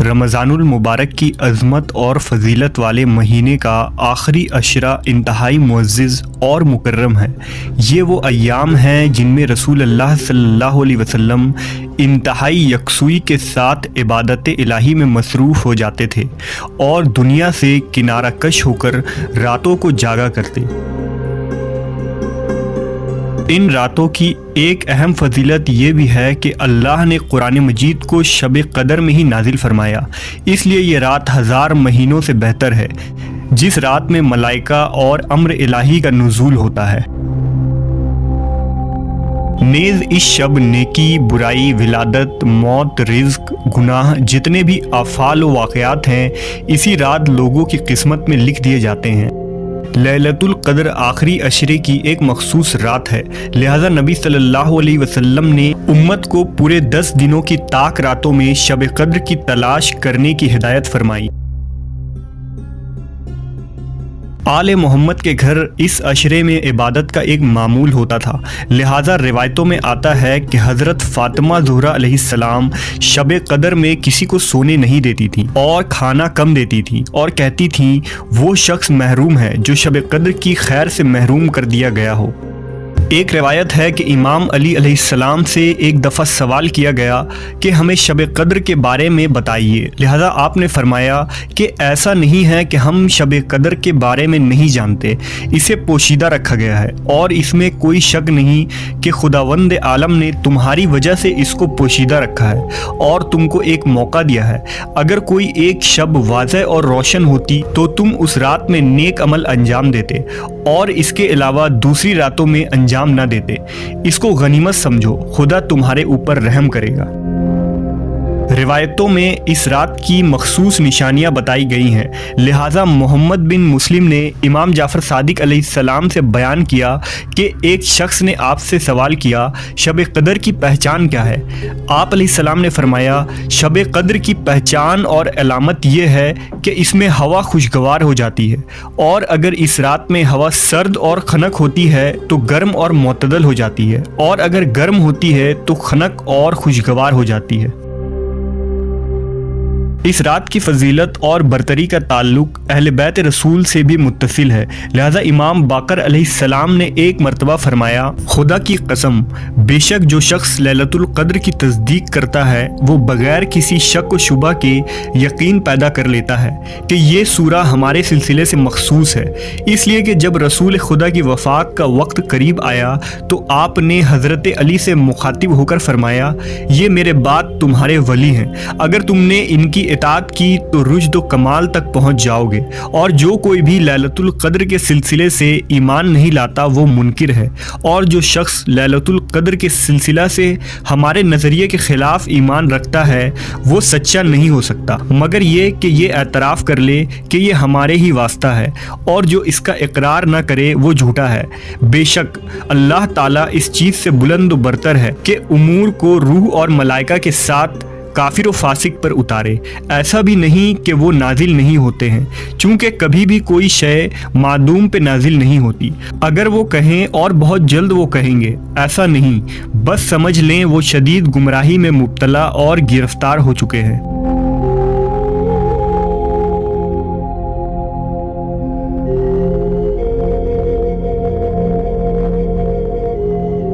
رمضان المبارک کی عظمت اور فضیلت والے مہینے کا آخری عشرہ انتہائی معزز اور مکرم ہے۔ یہ وہ ایام ہیں جن میں رسول اللہ صلی اللہ علیہ وسلم انتہائی یکسوئی کے ساتھ عبادت الہی میں مصروف ہو جاتے تھے اور دنیا سے کنارہ کش ہو کر راتوں کو جاگا کرتے۔ ان راتوں کی ایک اہم فضیلت یہ بھی ہے کہ اللہ نے قرآن مجید کو شب قدر میں ہی نازل فرمایا، اس لیے یہ رات 1000 مہینوں سے بہتر ہے، جس رات میں ملائکہ اور امر الہی کا نزول ہوتا ہے۔ نیز اس شب نیکی، برائی، ولادت، موت، رزق، گناہ، جتنے بھی افعال و واقعات ہیں اسی رات لوگوں کی قسمت میں لکھ دیے جاتے ہیں۔ لیلۃ القدر آخری عشرے کی ایک مخصوص رات ہے، لہذا نبی صلی اللہ علیہ وسلم نے امت کو پورے 10 دنوں کی طاق راتوں میں شب قدر کی تلاش کرنے کی ہدایت فرمائی۔ آل محمد کے گھر اس عشرے میں عبادت کا ایک معمول ہوتا تھا، لہذا روایتوں میں آتا ہے کہ حضرت فاطمہ زہرا علیہ السلام شب قدر میں کسی کو سونے نہیں دیتی تھیں اور کھانا کم دیتی تھیں اور کہتی تھیں وہ شخص محروم ہے جو شب قدر کی خیر سے محروم کر دیا گیا ہو۔ ایک روایت ہے کہ امام علی علیہ السلام سے ایک دفعہ سوال کیا گیا کہ ہمیں شب قدر کے بارے میں بتائیے، لہذا آپ نے فرمایا کہ ایسا نہیں ہے کہ ہم شب قدر کے بارے میں نہیں جانتے، اسے پوشیدہ رکھا گیا ہے اور اس میں کوئی شک نہیں کہ خداوند عالم نے تمہاری وجہ سے اس کو پوشیدہ رکھا ہے اور تم کو ایک موقع دیا ہے۔ اگر کوئی ایک شب واضح اور روشن ہوتی تو تم اس رات میں نیک عمل انجام دیتے اور اس کے علاوہ دوسری راتوں میں انجام نہ دیتے۔ اس کو غنیمت سمجھو، خدا تمہارے اوپر رحم کرے گا۔ روایتوں میں اس رات کی مخصوص نشانیاں بتائی گئی ہیں، لہٰذا محمد بن مسلم نے امام جعفر صادق علیہ السلام سے بیان کیا کہ ایک شخص نے آپ سے سوال کیا شب قدر کی پہچان کیا ہے؟ آپ علیہ السلام نے فرمایا شب قدر کی پہچان اور علامت یہ ہے کہ اس میں ہوا خوشگوار ہو جاتی ہے، اور اگر اس رات میں ہوا سرد اور خنک ہوتی ہے تو گرم اور معتدل ہو جاتی ہے، اور اگر گرم ہوتی ہے تو خنک اور خوشگوار ہو جاتی ہے۔ اس رات کی فضیلت اور برتری کا تعلق اہل بیت رسول سے بھی متصل ہے، لہذا امام باقر علیہ السلام نے ایک مرتبہ فرمایا خدا کی قسم بے شک جو شخص لیلۃ القدر کی تصدیق کرتا ہے وہ بغیر کسی شک و شبہ کے یقین پیدا کر لیتا ہے کہ یہ سورہ ہمارے سلسلے سے مخصوص ہے، اس لیے کہ جب رسول خدا کی وفات کا وقت قریب آیا تو آپ نے حضرت علی سے مخاطب ہو کر فرمایا یہ میرے بعد تمہارے ولی ہیں، اگر تم نے ان کی اطاعت کی تو رشد و کمال تک پہنچ جاؤ گے، اور جو کوئی بھی لیلۃ القدر کے سلسلے سے ایمان نہیں لاتا وہ منکر ہے، اور جو شخص لیلۃ القدر کے سلسلہ سے ہمارے نظریے کے خلاف ایمان رکھتا ہے وہ سچا نہیں ہو سکتا مگر یہ کہ یہ اعتراف کر لے کہ یہ ہمارے ہی واسطہ ہے، اور جو اس کا اقرار نہ کرے وہ جھوٹا ہے۔ بے شک اللہ تعالیٰ اس چیز سے بلند و برتر ہے کہ امور کو روح اور ملائکہ کے ساتھ کافر و فاسق پر اتارے، ایسا بھی نہیں کہ وہ نازل نہیں ہوتے ہیں، چونکہ کبھی بھی کوئی شے معدوم پہ نازل نہیں ہوتی، اگر وہ کہیں اور بہت جلد وہ کہیں گے، ایسا نہیں، بس سمجھ لیں وہ شدید گمراہی میں مبتلا اور گرفتار ہو چکے ہیں۔